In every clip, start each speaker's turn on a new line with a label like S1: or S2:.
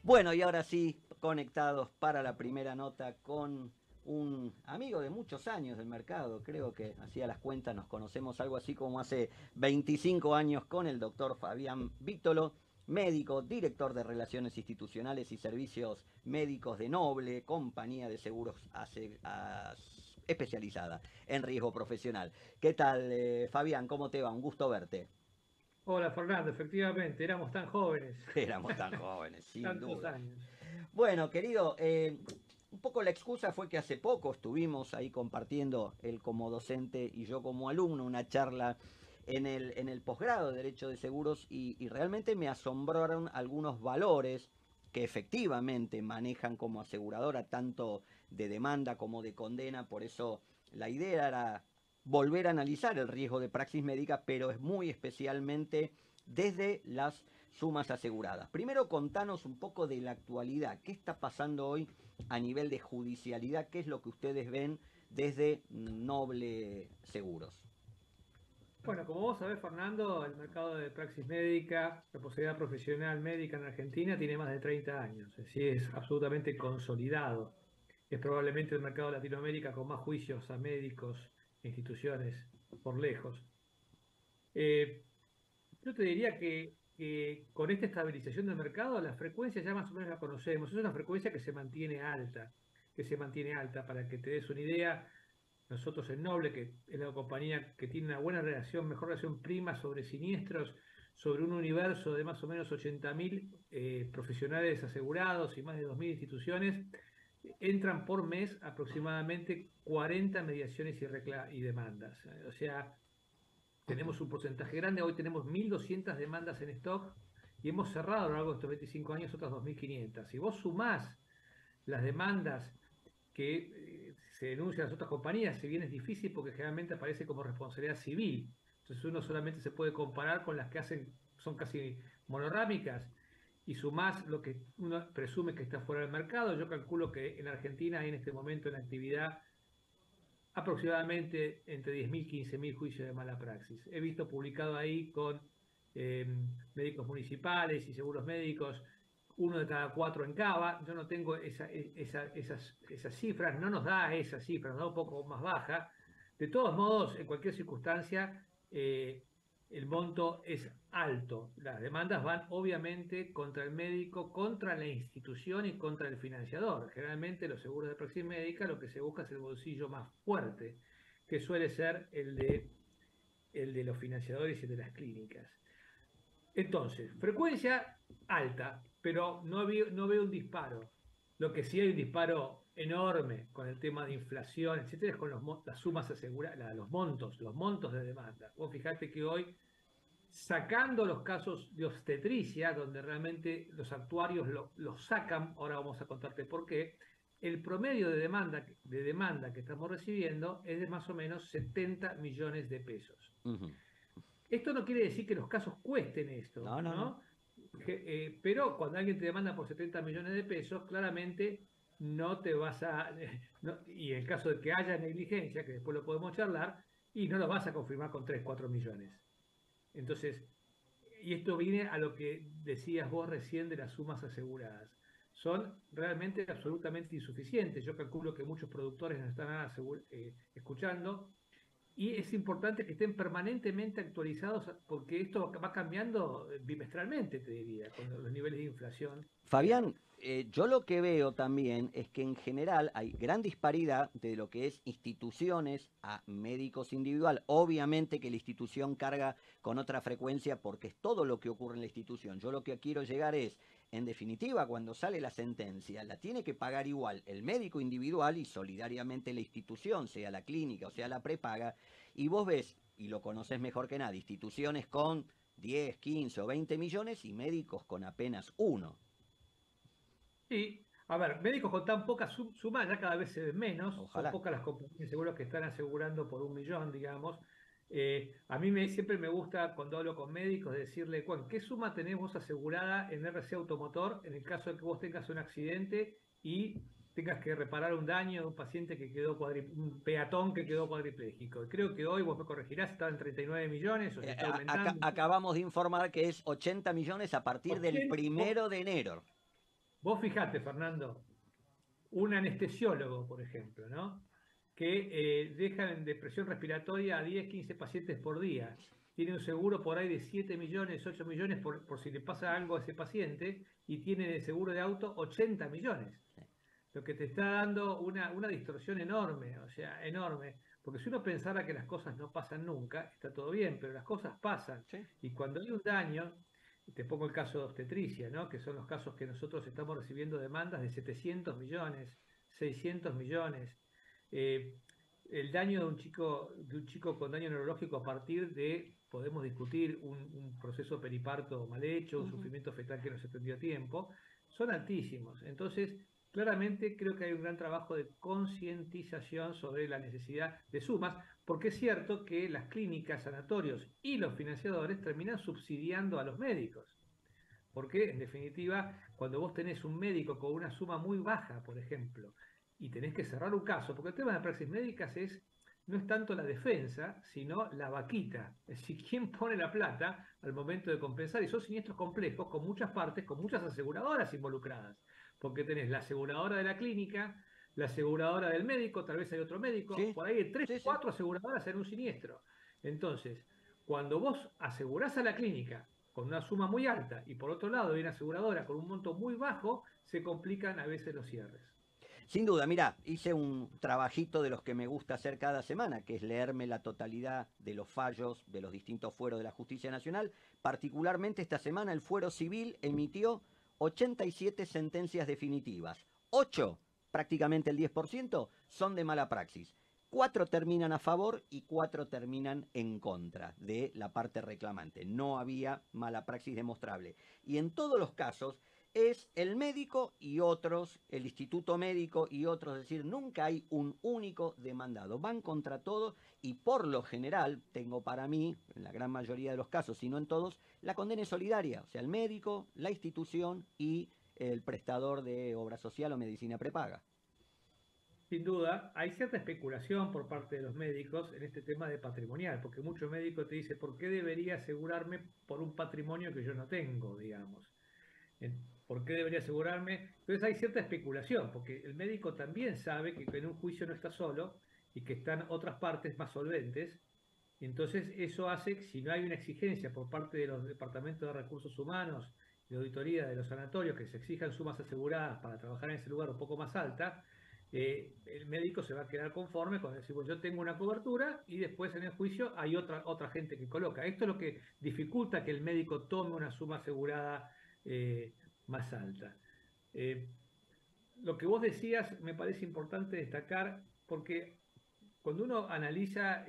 S1: Bueno, y ahora sí, conectados para la primera nota con un amigo de muchos años del mercado. Creo que hacía las cuentas, nos conocemos algo así como hace 25 años con el doctor Fabián Vítolo, médico, director de Relaciones Institucionales y Servicios Médicos de Noble, compañía de seguros especializada en riesgo profesional. ¿Qué tal, Fabián? ¿Cómo te va? Un gusto verte.
S2: Hola Fernando, efectivamente, éramos tan jóvenes,
S1: Éramos tan jóvenes, sin
S2: tantos
S1: duda.
S2: años.
S1: Bueno, querido, un poco la excusa fue que hace poco estuvimos ahí compartiendo, él como docente y yo como alumno, una charla en el posgrado de Derecho de Seguros y realmente me asombraron algunos valores que efectivamente manejan como aseguradora tanto de demanda como de condena. Por eso la idea era volver a analizar el riesgo de praxis médica, pero es muy especialmente desde las sumas aseguradas. Primero contanos un poco de la actualidad, qué está pasando hoy a nivel de judicialidad, qué es lo que ustedes ven desde Noble Seguros.
S2: Bueno, como vos sabés, Fernando, el mercado de praxis médica, la posibilidad profesional médica en Argentina tiene más de 30 años, es decir, es absolutamente consolidado. Es probablemente el mercado de Latinoamérica con más juicios a médicos e instituciones por lejos. Eh, yo te diría que con esta estabilización del mercado, la frecuencia ya más o menos la conocemos. Es una frecuencia que se mantiene alta, que se mantiene alta. Para que te des una idea, nosotros en Noble, que es la compañía que tiene una buena relación, mejor relación prima sobre siniestros, sobre un universo de más o menos 80.000 profesionales asegurados y más de 2.000 instituciones, entran por mes aproximadamente 40 mediaciones y demandas. O sea, tenemos un porcentaje grande. Hoy tenemos 1.200 demandas en stock y hemos cerrado a lo largo de estos 25 años otras 2.500. Si vos sumás las demandas que se denuncian a las otras compañías, si bien es difícil porque generalmente aparece como responsabilidad civil, entonces uno solamente se puede comparar con las que hacen, son casi monorámicas, y sumás lo que uno presume que está fuera del mercado. Yo calculo que en Argentina hay en este momento en actividad aproximadamente entre 10.000 y 15.000 juicios de mala praxis. He visto publicado ahí con eh, médicos municipales y seguros médicos, uno de cada cuatro en Cava. Yo no tengo esas cifras, no nos da esa cifra, nos da un poco más baja. De todos modos, en cualquier circunstancia, el monto es alto. Las demandas van obviamente contra el médico, contra la institución y contra el financiador. Generalmente los seguros de praxis médica lo que se busca es el bolsillo más fuerte, que suele ser el de los financiadores y de las clínicas. Entonces, frecuencia alta, pero no veo un disparo. Lo que sí hay un disparo enorme con el tema de inflación, etcétera, es con las sumas aseguradas, los montos de demanda. Vos fijate que hoy, sacando los casos de obstetricia, donde realmente los actuarios lo sacan, ahora vamos a contarte por qué, el promedio de demanda que estamos recibiendo es de más o menos 70 millones de pesos.
S1: Uh -huh.
S2: Esto no quiere decir que los casos cuesten esto,
S1: No, no, no.
S2: ¿no? Pero cuando alguien te demanda por 70 millones de pesos, claramente no te vas a, y en el caso de que haya negligencia, que después lo podemos charlar, y no lo vas a confirmar con 3 4 millones. Entonces, y esto viene a lo que decías vos recién de las sumas aseguradas. Son realmente absolutamente insuficientes. Yo calculo que muchos productores nos están escuchando, y es importante que estén permanentemente actualizados porque esto va cambiando bimestralmente, te diría, con los niveles de inflación que hay.
S1: Fabián, yo lo que veo también es que en general hay gran disparidad de lo que es instituciones a médicos individual. Obviamente que la institución carga con otra frecuencia porque es todo lo que ocurre en la institución. Yo lo que quiero llegar es, en definitiva, cuando sale la sentencia, la tiene que pagar igual el médico individual y solidariamente la institución, sea la clínica o sea la prepaga. Y vos ves, y lo conoces mejor que nada, instituciones con 10, 15 o 20 millones y médicos con apenas uno.
S2: Y, a ver, médicos con tan poca suma ya cada vez se ven menos, son
S1: Ojalá.
S2: pocas las compañías de seguros que están asegurando por 1 millón, digamos. A mí siempre me gusta, cuando hablo con médicos, decirle: "Juan, ¿qué suma tenemos asegurada en RC Automotor en el caso de que vos tengas un accidente y tengas que reparar un daño de un paciente que quedó un peatón que quedó cuadripléjico?" Creo que hoy, vos me corregirás, está en 39 millones o se está aumentando.
S1: Acabamos de informar que es 80 millones a partir del
S2: 80,
S1: primero de enero.
S2: Vos fijate, Fernando, un anestesiólogo, por ejemplo, ¿no? Que dejan en depresión respiratoria a 10, 15 pacientes por día. Tiene un seguro por ahí de 7 millones, 8 millones por si le pasa algo a ese paciente y tiene de seguro de auto 80 millones. Lo que te está dando una distorsión enorme, o sea, enorme. Porque si uno pensara que las cosas no pasan nunca, está todo bien, pero las cosas pasan.
S1: Sí.
S2: Y cuando hay un daño, te pongo el caso de obstetricia, ¿no? Que son los casos que nosotros estamos recibiendo demandas de 700 millones, 600 millones. Eh, el daño de un chico con daño neurológico a partir de, podemos discutir, un proceso periparto mal hecho, un sufrimiento fetal que no se atendió a tiempo, son altísimos. Entonces, claramente creo que hay un gran trabajo de concientización sobre la necesidad de sumas, porque es cierto que las clínicas, sanatorios y los financiadores terminan subsidiando a los médicos. Porque, en definitiva, cuando vos tenés un médico con una suma muy baja, por ejemplo, y tenés que cerrar un caso, porque el tema de praxis médicas no es tanto la defensa, sino la vaquita. Es decir, quién pone la plata al momento de compensar. Y son siniestros complejos, con muchas partes, con muchas aseguradoras involucradas. Porque tenés la aseguradora de la clínica, la aseguradora del médico, tal vez hay otro médico,
S1: Sí,
S2: por ahí hay 3,
S1: sí, sí.
S2: 4 aseguradoras en un siniestro. Entonces, cuando vos asegurás a la clínica con una suma muy alta y por otro lado hay una aseguradora con un monto muy bajo, se complican a veces los cierres.
S1: Sin duda, mira, hice un trabajito de los que me gusta hacer cada semana, que es leerme la totalidad de los fallos de los distintos fueros de la Justicia Nacional. Particularmente esta semana el Fuero Civil emitió 87 sentencias definitivas. 8, prácticamente el 10%, son de mala praxis. 4 terminan a favor y 4 terminan en contra de la parte reclamante. No había mala praxis demostrable. Y en todos los casos es el médico y otros, el instituto médico y otros, es decir, nunca hay un único demandado. Van contra todos y por lo general, tengo para mí, en la gran mayoría de los casos, si no en todos, la condena es solidaria. O sea, el médico, la institución y el prestador de obra social o medicina prepaga.
S2: Sin duda, hay cierta especulación por parte de los médicos en este tema de patrimonial, porque muchos médicos te dicen, ¿por qué debería asegurarme por un patrimonio que yo no tengo, digamos? ¿Por qué debería asegurarme? Entonces hay cierta especulación, porque el médico también sabe que en un juicio no está solo y que están otras partes más solventes. Entonces eso hace que si no hay una exigencia por parte de los departamentos de recursos humanos, de auditoría de los sanatorios, que se exijan sumas aseguradas para trabajar en ese lugar un poco más alta, el médico se va a quedar conforme con decir, bueno, yo tengo una cobertura y después en el juicio hay otra gente que coloca. Esto es lo que dificulta que el médico tome una suma asegurada más alta. Lo que vos decías me parece importante destacar porque cuando uno analiza,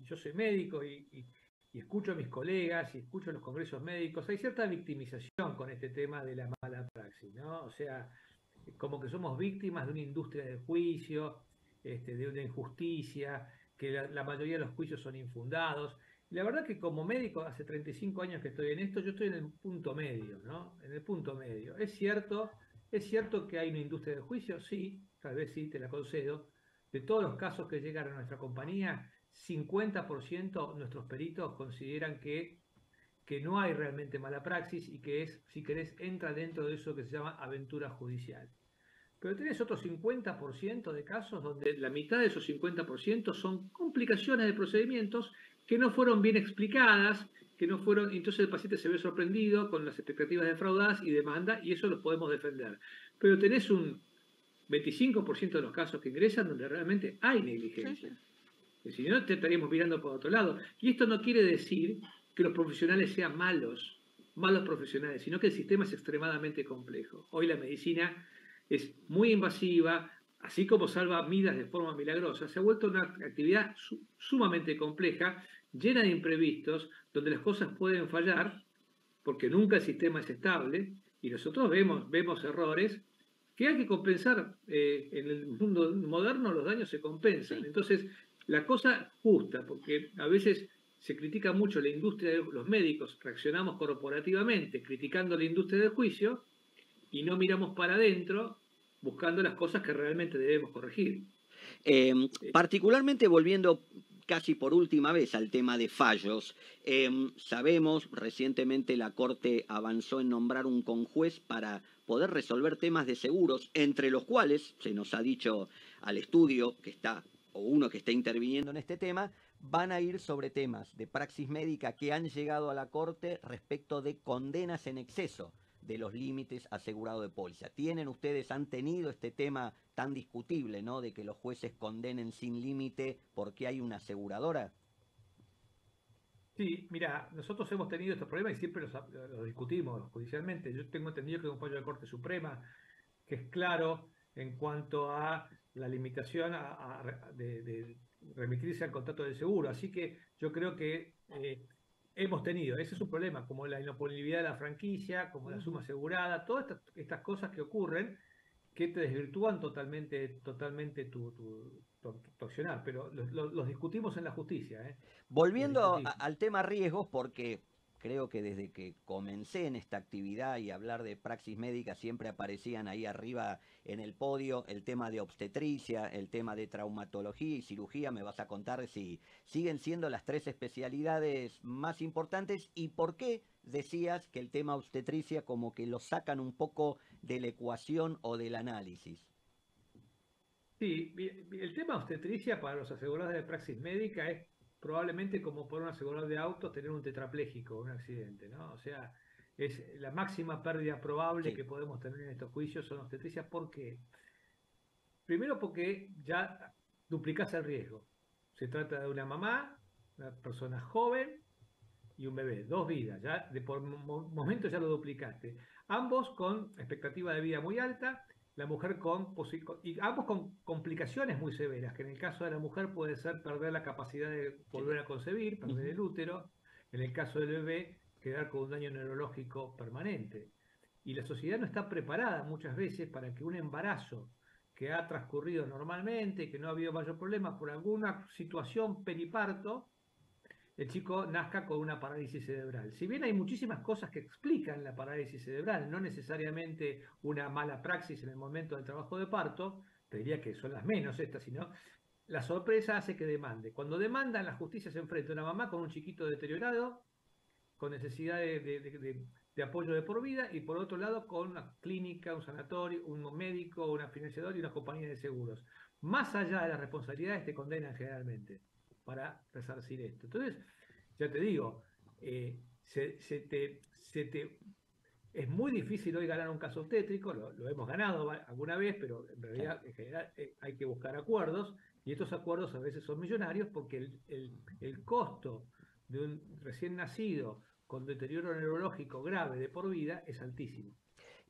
S2: yo soy médico y escucho a mis colegas y escucho en los congresos médicos, hay cierta victimización con este tema de la mala praxis, ¿no? O sea, como que somos víctimas de una industria del juicio, de una injusticia, que la mayoría de los juicios son infundados. La verdad que como médico, hace 35 años que estoy en esto, yo estoy en el punto medio, ¿no? En el punto medio. ¿Es cierto que hay una industria del juicio? Sí, tal vez sí, te la concedo. De todos los casos que llegan a nuestra compañía, 50% nuestros peritos consideran que no hay realmente mala praxis y que es, si querés, entra dentro de eso que se llama aventura judicial. Pero tenés otro 50% de casos donde la mitad de esos 50% son complicaciones de procedimientos que no fueron bien explicadas, que no fueron, entonces el paciente se ve sorprendido con las expectativas defraudadas y demanda, y eso lo podemos defender. Pero tenés un 25% de los casos que ingresan donde realmente hay negligencia. Si no, te estaríamos mirando por otro lado. Y esto no quiere decir que los profesionales sean malos profesionales, sino que el sistema es extremadamente complejo. Hoy la medicina es muy invasiva, así como salva vidas de forma milagrosa, se ha vuelto una actividad sumamente compleja, llena de imprevistos, donde las cosas pueden fallar, porque nunca el sistema es estable, y nosotros vemos errores que hay que compensar. En el mundo moderno los daños se compensan. Entonces, la cosa justa, porque a veces se critica mucho la industria de los médicos, reaccionamos corporativamente criticando la industria del juicio, y no miramos para adentro buscando las cosas que realmente debemos corregir.
S1: Particularmente volviendo, casi por última vez al tema de fallos. Sabemos, recientemente la Corte avanzó en nombrar un conjuez para poder resolver temas de seguros, entre los cuales, se nos ha dicho al estudio que está, o uno que está interviniendo en este tema, van a ir sobre temas de praxis médica que han llegado a la Corte respecto de condenas en exceso de los límites asegurados de póliza. Han tenido este tema tan discutible, ¿no? De que los jueces condenen sin límite porque hay una aseguradora.
S2: Sí, mira, nosotros hemos tenido estos problemas y siempre los discutimos judicialmente. Yo tengo entendido que es un fallo de Corte Suprema que es claro en cuanto a la limitación de remitirse al contrato de seguro. Así que yo creo que hemos tenido, ese es un problema, como la inoponibilidad de la franquicia, como la suma asegurada, todas estas cosas que ocurren que te desvirtúan totalmente tu accionar, pero los discutimos en la justicia, ¿eh? Los
S1: Volviendo
S2: discutimos.
S1: al tema riesgos, porque creo que desde que comencé en esta actividad y hablar de praxis médica siempre aparecían ahí arriba en el podio el tema de obstetricia, el tema de traumatología y cirugía. Me vas a contar si siguen siendo las tres especialidades más importantes y por qué decías que el tema obstetricia como que lo sacan un poco de la ecuación o del análisis.
S2: Sí, el tema obstetricia para los asegurados de praxis médica es probablemente como por un asegurador de autos tener un tetrapléjico, un accidente, ¿no? O sea, es la máxima pérdida probable
S1: Sí.
S2: que podemos tener en estos juicios son obstetricias. ¿Por qué? Primero porque ya duplicás el riesgo. Se trata de una mamá, una persona joven y un bebé, dos vidas, ya de por momento ya lo duplicaste. Ambos con expectativa de vida muy alta, la mujer y ambos con complicaciones muy severas, que en el caso de la mujer puede ser perder la capacidad de volver a concebir, perder
S1: Ujú.
S2: el útero, en el caso del bebé quedar con un daño neurológico permanente. Y la sociedad no está preparada muchas veces para que un embarazo que ha transcurrido normalmente, que no ha habido mayor problema por alguna situación periparto, el chico nazca con una parálisis cerebral. Si bien hay muchísimas cosas que explican la parálisis cerebral, no necesariamente una mala praxis en el momento del trabajo de parto, te diría que son las menos estas, sino la sorpresa hace que demande. Cuando demandan, la justicia se enfrenta a una mamá con un chiquito deteriorado, con necesidad de apoyo de por vida, y por otro lado con una clínica, un sanatorio, un médico, una financiadora y una compañía de seguros. Más allá de las responsabilidades te condenan generalmente para resarcir esto. Entonces, ya te digo, es muy difícil hoy ganar un caso obstétrico, lo hemos ganado alguna vez, pero en
S1: Sí.
S2: realidad en general hay que buscar acuerdos, y estos acuerdos a veces son millonarios porque el costo de un recién nacido con deterioro neurológico grave de por vida es altísimo.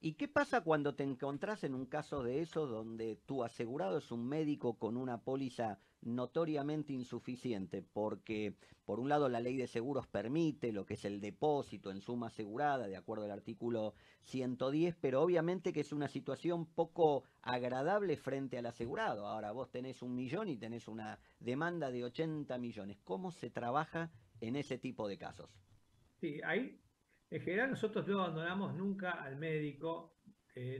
S1: ¿Y qué pasa cuando te encontrás en un caso de eso donde tu asegurado es un médico con una póliza notoriamente insuficiente? Porque, por un lado, la ley de seguros permite lo que es el depósito en suma asegurada, de acuerdo al artículo 110, pero obviamente que es una situación poco agradable frente al asegurado. Ahora vos tenés 1 millón y tenés una demanda de 80 millones. ¿Cómo se trabaja en ese tipo de casos?
S2: Sí, ahí en general nosotros no abandonamos nunca al médico,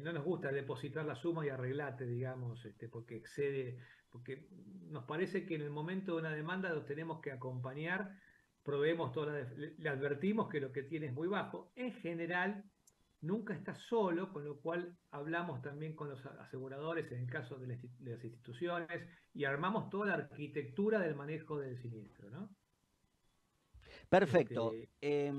S2: no nos gusta depositar la suma y arreglate, digamos, porque excede, porque nos parece que en el momento de una demanda los tenemos que acompañar, proveemos le advertimos que lo que tiene es muy bajo. En general, nunca está solo, con lo cual hablamos también con los aseguradores en el caso de las instituciones y armamos toda la arquitectura del manejo del siniestro, ¿no?
S1: Perfecto.
S2: Este,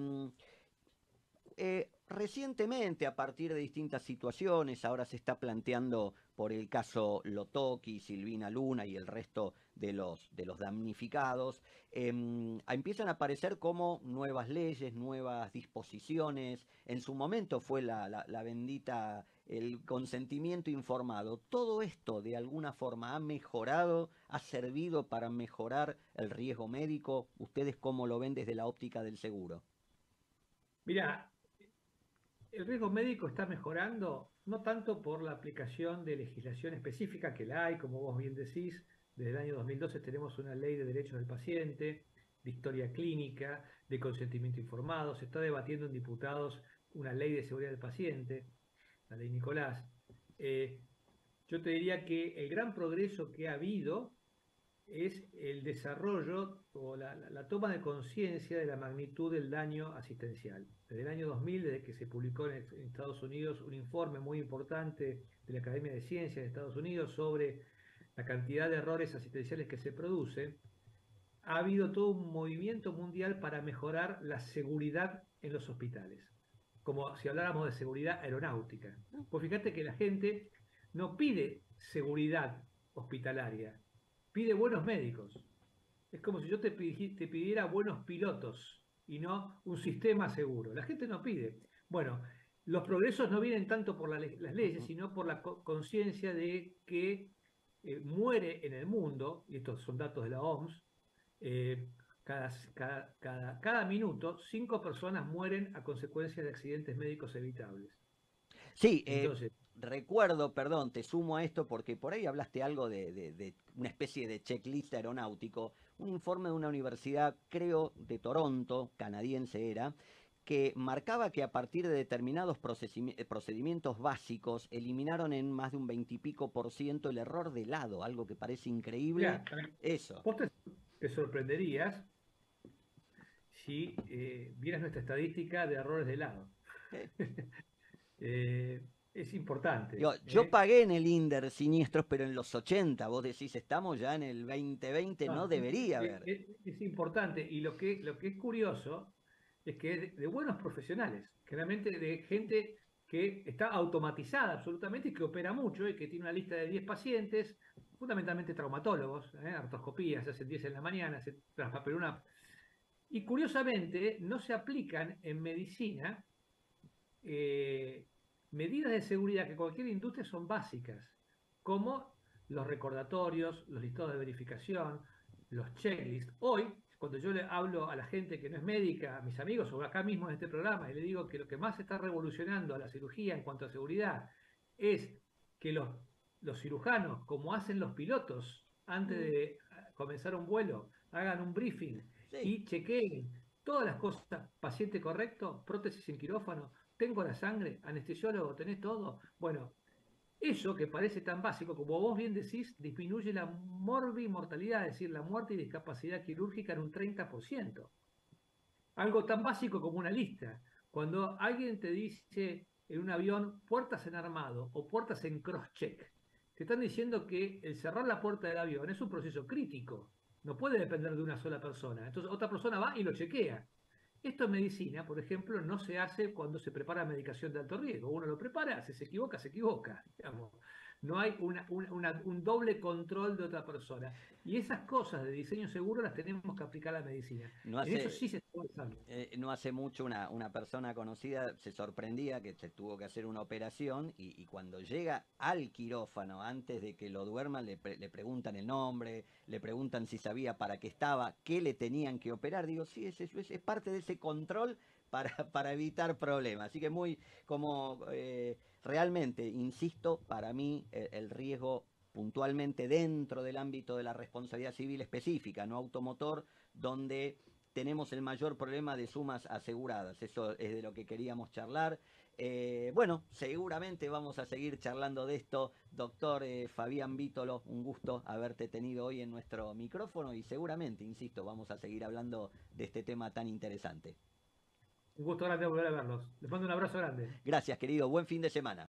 S1: Recientemente, a partir de distintas situaciones, ahora se está planteando por el caso Lotoki, Silvina Luna y el resto de los damnificados, empiezan a aparecer como nuevas leyes, nuevas disposiciones. En su momento fue la bendita, el consentimiento informado. Todo esto de alguna forma ha mejorado, ha servido para mejorar el riesgo médico. ¿Ustedes cómo lo ven desde la óptica del seguro?
S2: Mira, el riesgo médico está mejorando no tanto por la aplicación de legislación específica, que la hay, como vos bien decís, desde el año 2012 tenemos una ley de derechos del paciente, de historia clínica, de consentimiento informado, se está debatiendo en diputados una ley de seguridad del paciente, la ley Nicolás. Eh, yo te diría que el gran progreso que ha habido es el desarrollo o la toma de conciencia de la magnitud del daño asistencial. Desde el año 2000, desde que se publicó en Estados Unidos un informe muy importante de la Academia de Ciencias de Estados Unidos sobre la cantidad de errores asistenciales que se producen, ha habido todo un movimiento mundial para mejorar la seguridad en los hospitales, como si habláramos de seguridad aeronáutica. Pues fíjate que la gente no pide seguridad hospitalaria, pide buenos médicos. Es como si yo te pidiera buenos pilotos y no un sistema seguro. La gente no pide. Bueno, los progresos no vienen tanto por las leyes, sino por la conciencia de que muere en el mundo, y estos son datos de la OMS, cada minuto 5 personas mueren a consecuencia de accidentes médicos evitables.
S1: Sí,
S2: Entonces,
S1: recuerdo, perdón, te sumo a esto porque por ahí hablaste algo de una especie de checklist aeronáutico, un informe de una universidad, creo, de Toronto, canadiense era, que marcaba que a partir de determinados procedimientos básicos eliminaron en más de un 20 y pico por ciento el error de lado, algo que parece increíble.
S2: mirá,
S1: Eso.
S2: vos te sorprenderías si vieras nuestra estadística de errores de lado.
S1: Eh,
S2: Es importante.
S1: Digo, yo pagué en el INDER siniestros, pero en los 80, vos decís, estamos ya en el 2020, no
S2: No,
S1: debería haber.
S2: es importante. Y lo que es curioso es que es de buenos profesionales, generalmente de gente que está automatizada absolutamente y que opera mucho y que tiene una lista de 10 pacientes, fundamentalmente traumatólogos, artroscopías, se hacen 10 en la mañana, se transpaperuna. Y curiosamente no se aplican en medicina eh, medidas de seguridad que cualquier industria son básicas, como los recordatorios, los listados de verificación, los checklists. Hoy, cuando yo le hablo a la gente que no es médica, a mis amigos o acá mismo en este programa, y le digo que lo que más está revolucionando a la cirugía en cuanto a seguridad es que los cirujanos, como hacen los pilotos antes de comenzar un vuelo, hagan un briefing
S1: Sí.
S2: y chequeen todas las cosas, paciente correcto, prótesis en quirófano, tengo la sangre, anestesiólogo, tenés todo. Bueno, eso que parece tan básico, como vos bien decís, disminuye la mortalidad, es decir, la muerte y discapacidad quirúrgica en un 30%. Algo tan básico como una lista. Cuando alguien te dice en un avión puertas en armado o puertas en cross-check, te están diciendo que el cerrar la puerta del avión es un proceso crítico. No puede depender de una sola persona. Entonces otra persona va y lo chequea. Esto en medicina, por ejemplo, no se hace cuando se prepara medicación de alto riesgo. Uno lo prepara, si se equivoca, se equivoca. Digamos. No hay un doble control de otra persona. Y esas cosas de diseño seguro las tenemos que aplicar a la medicina.
S1: No
S2: En eso
S1: hace,
S2: sí se está avanzando.
S1: no hace mucho una persona conocida se sorprendía que se tuvo que hacer una operación y cuando llega al quirófano, antes de que lo duerman, le preguntan el nombre, le preguntan si sabía para qué estaba, qué le tenían que operar. Digo, sí, es parte de ese control para evitar problemas. Así que muy como realmente, insisto, para mí el riesgo puntualmente dentro del ámbito de la responsabilidad civil específica, no automotor, donde tenemos el mayor problema de sumas aseguradas. Eso es de lo que queríamos charlar. Bueno, seguramente vamos a seguir charlando de esto. Doctor Fabián Vítolo, un gusto haberte tenido hoy en nuestro micrófono y seguramente, insisto, vamos a seguir hablando de este tema tan interesante.
S2: Un gusto grande volver a verlos. Les mando un abrazo grande.
S1: Gracias, querido. Buen fin de semana.